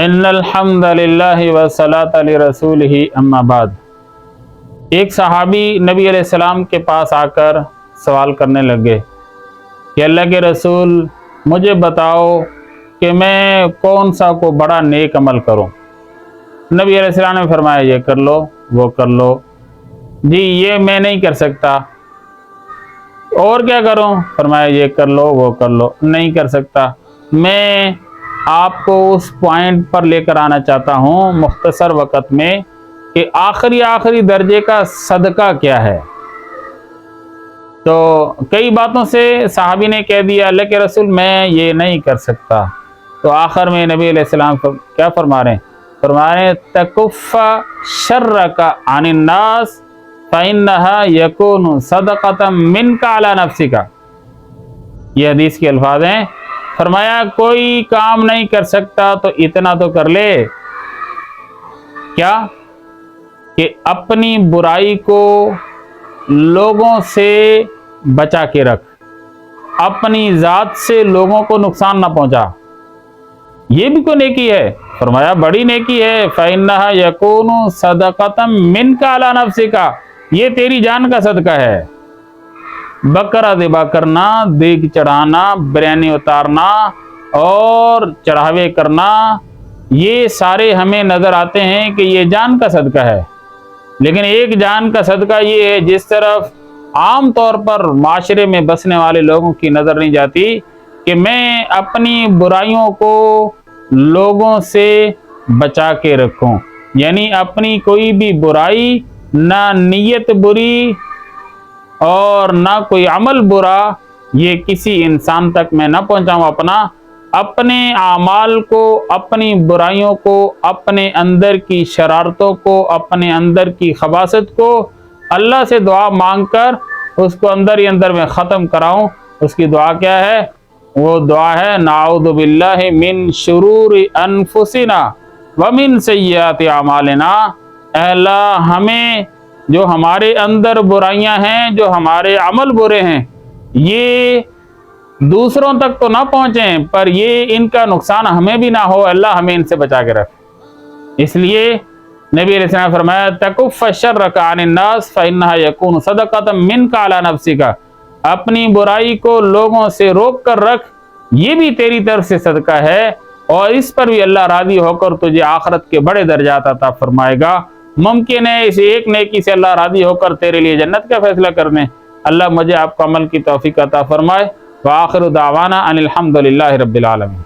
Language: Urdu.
ان الحمد للہ والصلاۃ علی رسولہ اما بعد۔ ایک صحابی نبی علیہ السلام کے پاس آ کر سوال کرنے لگے کہ اللہ کے رسول مجھے بتاؤ کہ میں کون سا کو بڑا نیک عمل کروں۔ نبی علیہ السلام نے فرمایا یہ کر لو وہ کر لو۔ جی یہ میں نہیں کر سکتا، اور کیا کروں؟ فرمایا یہ کر لو وہ کر لو۔ نہیں کر سکتا۔ میں آپ کو اس پوائنٹ پر لے کر آنا چاہتا ہوں مختصر وقت میں کہ آخری درجے کا صدقہ کیا ہے۔ تو کئی باتوں سے صحابی نے کہہ دیا اللہ کے رسول میں یہ نہیں کر سکتا۔ تو آخر میں نبی علیہ السلام کیا فرما رہے ہیں؟ فرما رہے ہیں تکف شرک عن الناس فإنها يكون صدقة منك على نفسك۔ یہ حدیث کے الفاظ ہیں۔ فرمایا کوئی کام نہیں کر سکتا تو اتنا تو کر لے، کیا کہ اپنی برائی کو لوگوں سے بچا کے رکھ، اپنی ذات سے لوگوں کو نقصان نہ پہنچا۔ یہ بھی کوئی نیکی ہے؟ فرمایا بڑی نیکی ہے۔ فإنها يكون صدقة منك على نفسك، یہ تیری جان کا صدقہ ہے۔ بکرا ذبح کرنا، دیگ چڑھانا، بریانی اتارنا اور چڑھاوے کرنا، یہ سارے ہمیں نظر آتے ہیں کہ یہ جان کا صدقہ ہے۔ لیکن ایک جان کا صدقہ یہ ہے جس طرف عام طور پر معاشرے میں بسنے والے لوگوں کی نظر نہیں جاتی، کہ میں اپنی برائیوں کو لوگوں سے بچا کے رکھوں، یعنی اپنی کوئی بھی برائی، نہ نیت بری اور نہ کوئی عمل برا، یہ کسی انسان تک میں نہ پہنچاؤں۔ اپنے اعمال کو، اپنی برائیوں کو، اپنے اندر کی شرارتوں کو، اپنے اندر کی خباثت کو اللہ سے دعا مانگ کر اس کو اندر ہی اندر میں ختم کراؤں۔ اس کی دعا کیا ہے؟ وہ دعا ہے نعوذ باللہ من شرور انفسنا ومن سیئات اعمالنا۔ اے اللہ ہمیں جو ہمارے اندر برائیاں ہیں، جو ہمارے عمل برے ہیں، یہ دوسروں تک تو نہ پہنچیں پر یہ ان کا نقصان ہمیں بھی نہ ہو، اللہ ہمیں ان سے بچا کے رکھ۔ اس لیے نبی علیہ السلام نے فرمایا تکف شرک عن الناس فإنها يكون صدقة منك على نفسك، اپنی برائی کو لوگوں سے روک کر رکھ، یہ بھی تیری طرف سے صدقہ ہے، اور اس پر بھی اللہ راضی ہو کر تجھے آخرت کے بڑے درجات عطا فرمائے گا۔ ممکن ہے اس ایک نیکی سے اللہ راضی ہو کر تیرے لیے جنت کا فیصلہ کر دیں۔ اللہ مجھے آپ کو عمل کی توفیق عطا فرمائے۔ وآخر دعوانا ان الحمد للہ رب العالمین۔